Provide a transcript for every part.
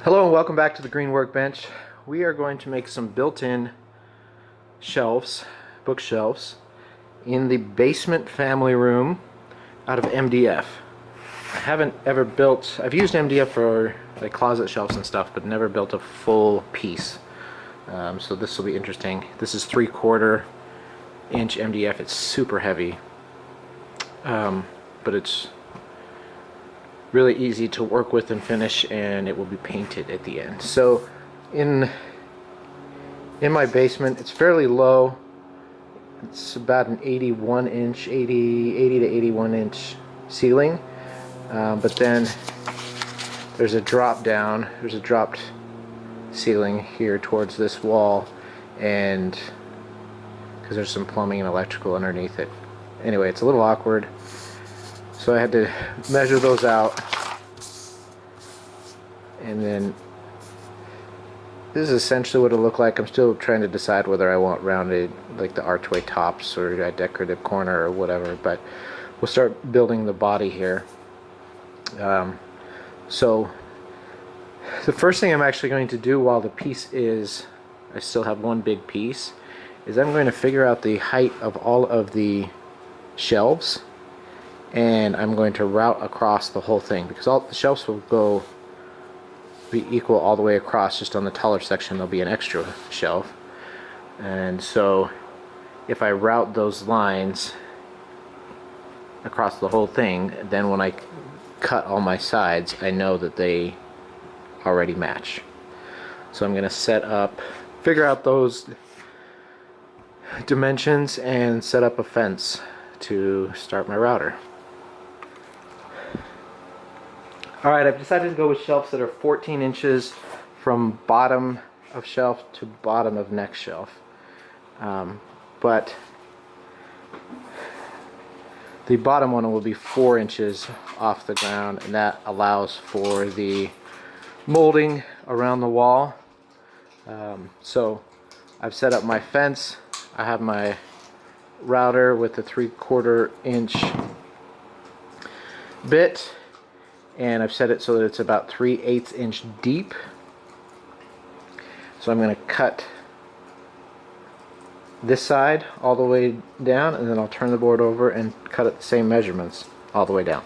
Hello and welcome back to the Green Workbench. We are going to make some built-in shelves, bookshelves, in the basement family room out of MDF. I haven't ever built, I've used MDF for like closet shelves and stuff, but never built a full piece. So this will be interesting. This is 3/4 inch MDF. It's super heavy, but it's really easy to work with and finish, and it will be painted at the end. So in my basement, it's fairly low. It's about an 80 to 81 inch ceiling, but then there's a drop down, there's a dropped ceiling here towards this wall, and because there's some plumbing and electrical underneath it. Anyway, it's a little awkward, so I had to measure those out, and then this is essentially what it'll look like. I'm still trying to decide whether I want rounded, like the archway tops or a decorative corner or whatever, but we'll start building the body here. So the first thing I'm actually going to do while the piece is, I still have one big piece, is I'm going to figure out the height of all of the shelves, and I'm going to route across the whole thing, because all the shelves will be equal all the way across. Just on the taller section there'll be an extra shelf, and so if I route those lines across the whole thing, then when I cut all my sides, I know that they already match. So I'm going to figure out those dimensions and set up a fence to start my router. Alright, I've decided to go with shelves that are 14 inches from bottom of shelf to bottom of next shelf. But the bottom one will be 4 inches off the ground, and that allows for the molding around the wall. So I've set up my fence. I have my router with the 3/4 inch bit, and I've set it so that it's about 3/8 inch deep. So I'm going to cut this side all the way down, and then I'll turn the board over and cut at the same measurements all the way down.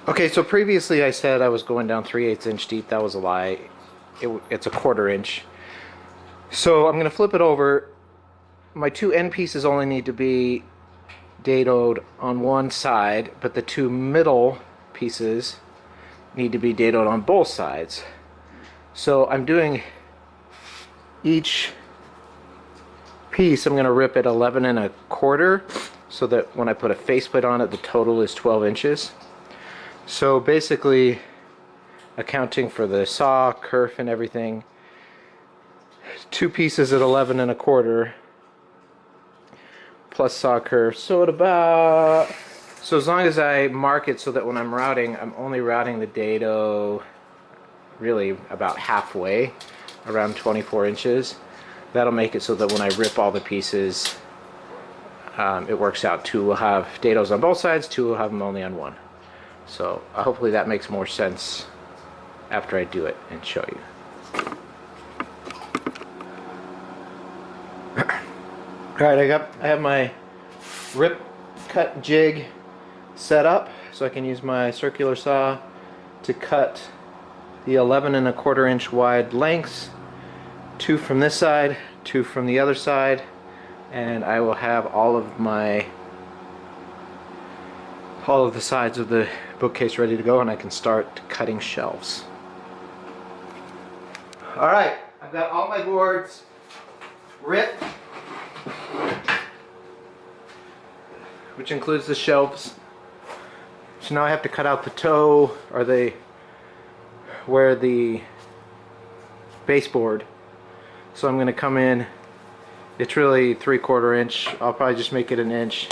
Okay, so previously I said I was going down 3/8 inch deep. That was a lie. It's a 1/4 inch. So I'm going to flip it over. My two end pieces only need to be dadoed on one side, but the two middle pieces need to be dadoed on both sides. So I'm doing each piece, I'm going to rip it 11 1/4, so that when I put a faceplate on it, the total is 12 inches. So basically, accounting for the saw, kerf, and everything, two pieces at 11 1/4 plus saw kerf. So as long as I mark it so that when I'm routing, I'm only routing the dado really about halfway, around 24 inches. That'll make it so that when I rip all the pieces, it works out. Two will have dados on both sides, two will have them only on one. So hopefully that makes more sense after I do it and show you. Alright, I have my rip cut jig set up, so I can use my circular saw to cut the 11 1/4 inch wide lengths, 2 from this side, 2 from the other side, and I will have all of the sides of the bookcase ready to go, and I can start cutting shelves. Alright, I've got all my boards ripped, which includes the shelves. So now I have to cut out the toe, or where the baseboard. So I'm going to come in, it's really 3/4 inch, I'll probably just make it an inch.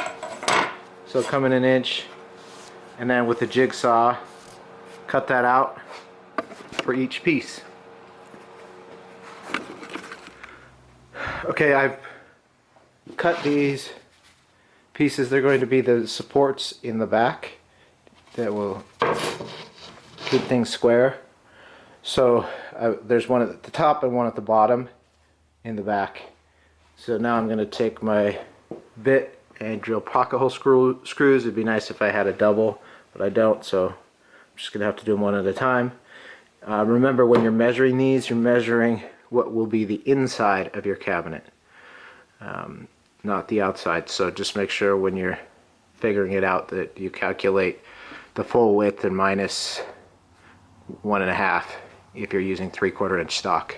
So come in an inch, and then with the jigsaw cut that out for each piece. Okay, I've cut these pieces. They're going to be the supports in the back that will keep things square. So there's one at the top and one at the bottom in the back. So now I'm going to take my bit and drill pocket hole screws. It'd be nice if I had a double, but I don't, so I'm just going to have to do them one at a time. Remember, when you're measuring these, you're measuring what will be the inside of your cabinet, not the outside. So just make sure when you're figuring it out that you calculate the full width and minus 1.5 if you're using 3/4 inch stock.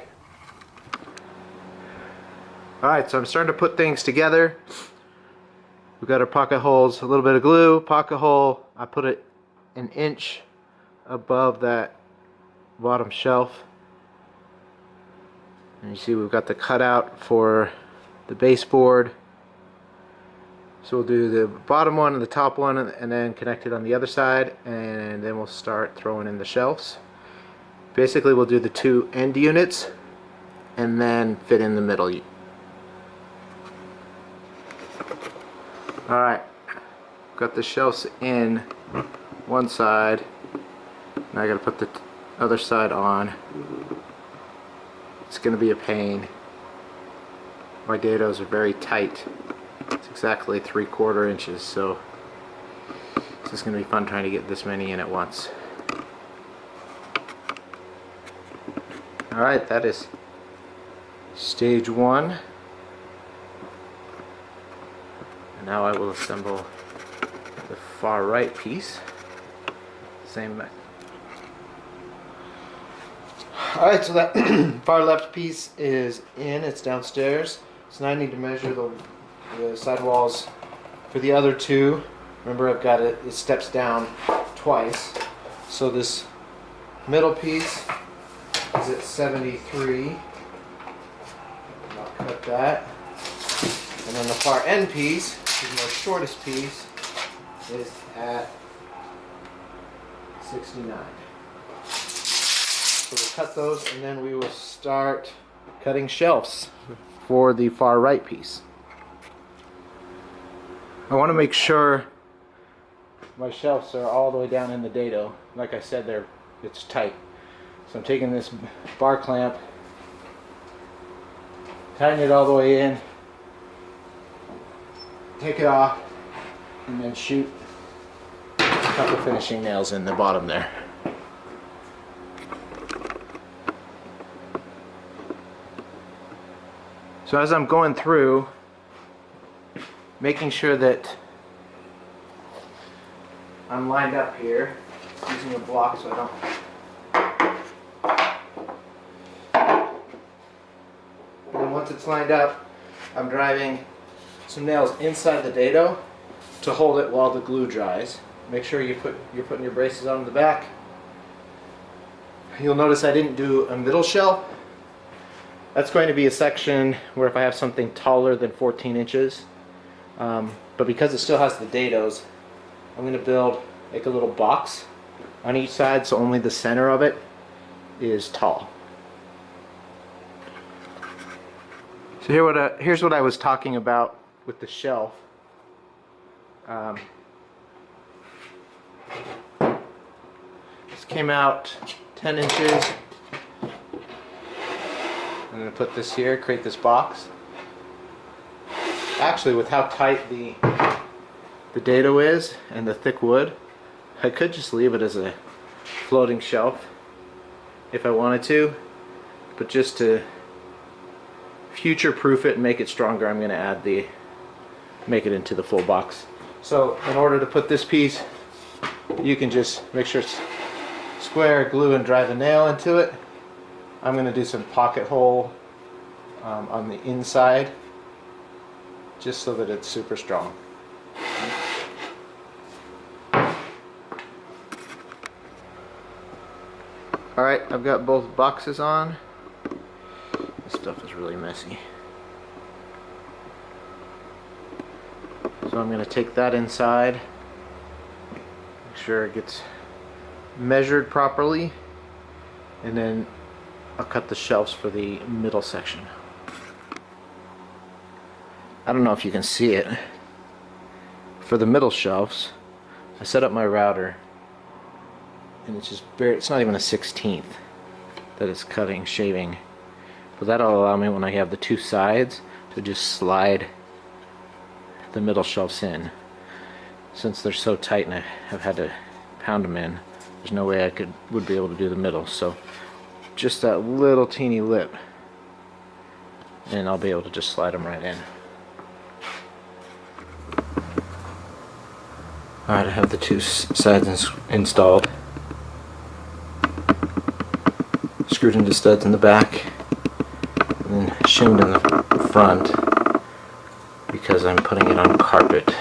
Alright, so I'm starting to put things together. We've got our pocket holes, a little bit of glue, pocket hole. I put it 1 inch above that bottom shelf. And you see we've got the cutout for the baseboard. So we'll do the bottom one and the top one and then connect it on the other side, and then we'll start throwing in the shelves. Basically we'll do the 2 end units and then fit in the middle. Alright, got the shelves in one side. Now I gotta put the other side on. It's gonna be a pain. My dados are very tight. It's exactly 3/4 inches, so this is gonna be fun trying to get this many in at once. Alright, that is stage 1. And now I will assemble the far right piece. Same method. Alright, so that far left piece is in, it's downstairs. So now I need to measure the sidewalls for the other 2. Remember, I've got it steps down twice. So this middle piece is at 73. I'll cut that. And then the far end piece, which is my shortest piece, is at 69. So we'll cut those and then we will start cutting shelves for the far right piece. I want to make sure my shelves are all the way down in the dado. Like I said, it's tight. So I'm taking this bar clamp, tighten it all the way in, take it off, and then shoot a couple finishing nails in the bottom there. So as I'm going through, making sure that I'm lined up here, using a block so I don't. And then once it's lined up, I'm driving some nails inside the dado to hold it while the glue dries. Make sure you're putting your braces on the back. You'll notice I didn't do a middle shelf. That's going to be a section where if I have something taller than 14 inches, but because it still has the dados, I'm going to build like a little box on each side so only the center of it is tall. So here's what I was talking about with the shelf. This came out 10 inches. I'm going to put this here, create this box. Actually, with how tight the dado is and the thick wood, I could just leave it as a floating shelf if I wanted to, but just to future-proof it and make it stronger, I'm going to make it into the full box. So in order to put this piece, you can just make sure it's square, glue, and drive a nail into it. I'm going to do some pocket hole on the inside, just so that it's super strong. Alright, I've got both boxes on. This stuff is really messy. So I'm going to take that inside, make sure it gets measured properly, and then I'll cut the shelves for the middle section. I don't know if you can see it. For the middle shelves, I set up my router and it's just bare. It's not even a 1/16 that it's cutting, shaving. But that'll allow me, when I have the two sides, to just slide the middle shelves in. Since they're so tight and I've had to pound them in, there's no way I would be able to do the middle. So just that little teeny lip, and I'll be able to just slide them right in. Alright, I have the two sides installed. Screwed into studs in the back, and then shimmed in the front because I'm putting it on carpet.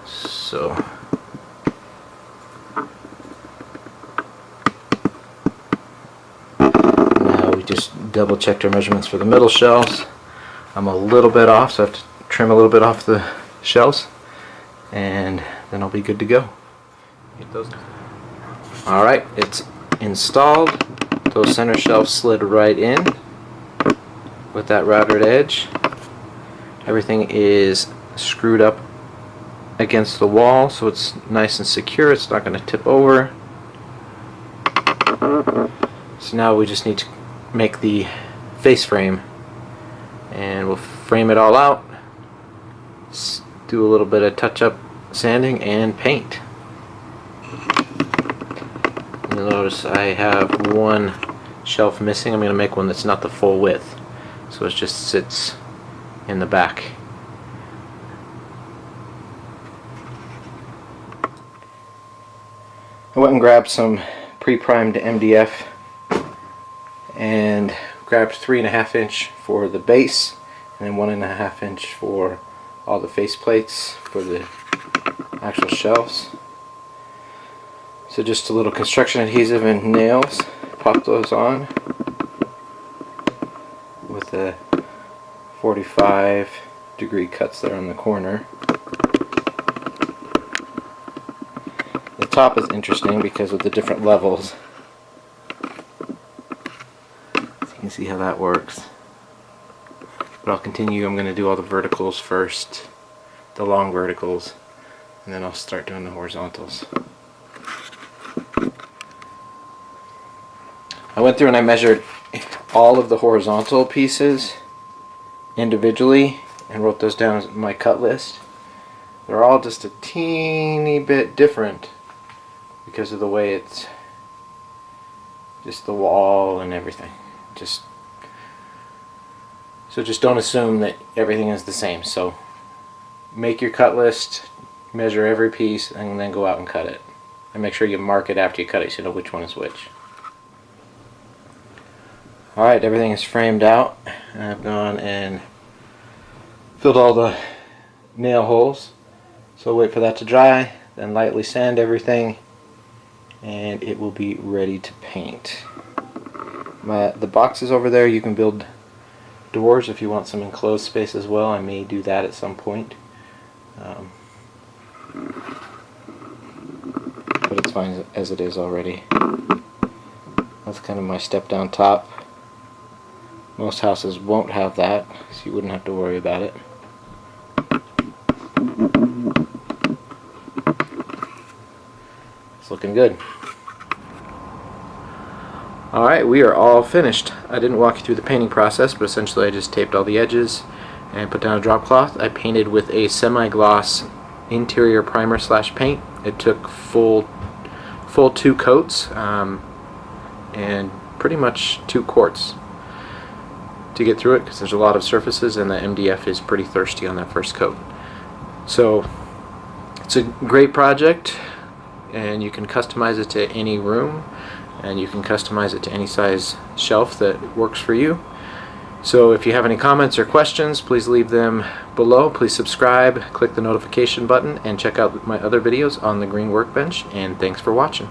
So now we just double checked our measurements for the middle shelves. I'm a little bit off, so I have to trim a little bit off the shelves, and then I'll be good to go. Alright, it's installed. Those center shelves slid right in with that routed edge. Everything is screwed up against the wall so it's nice and secure. It's not going to tip over. So now we just need to make the face frame, and we'll frame it all out, do a little bit of touch-up sanding and paint. You'll notice I have one shelf missing. I'm going to make one that's not the full width, so it just sits in the back. I went and grabbed some pre-primed MDF and grabbed 3.5 inch for the base, and then 1.5 inch for all the face plates for the actual shelves. So just a little construction adhesive and nails. Pop those on with the 45-degree cuts there on the corner. The top is interesting because of the different levels. So you can see how that works. But I'll continue. I'm going to do all the verticals first, the long verticals, and then I'll start doing the horizontals. I went through and I measured all of the horizontal pieces individually and wrote those down as my cut list. They're all just a teeny bit different because of the way it's just the wall and everything. So just don't assume that everything is the same. So make your cut list, measure every piece, and then go out and cut it. And make sure you mark it after you cut it so you know which one is which. Alright, everything is framed out. I've gone and filled all the nail holes. So wait for that to dry, then lightly sand everything, and it will be ready to paint. The boxes over there, you can build doors if you want some enclosed space as well. I may do that at some point. But it's fine as it is already. That's kind of my step down top. Most houses won't have that, so you wouldn't have to worry about it. It's looking good. Alright, we are all finished. I didn't walk you through the painting process, but essentially I just taped all the edges and put down a drop cloth. I painted with a semi-gloss interior primer / paint. It took full 2 coats and pretty much 2 quarts to get through it, because there's a lot of surfaces and the MDF is pretty thirsty on that first coat. So it's a great project, and you can customize it to any room, and you can customize it to any size shelf that works for you. So if you have any comments or questions, please leave them below. Please subscribe, click the notification button, and check out my other videos on the Green Workbench, and thanks for watching.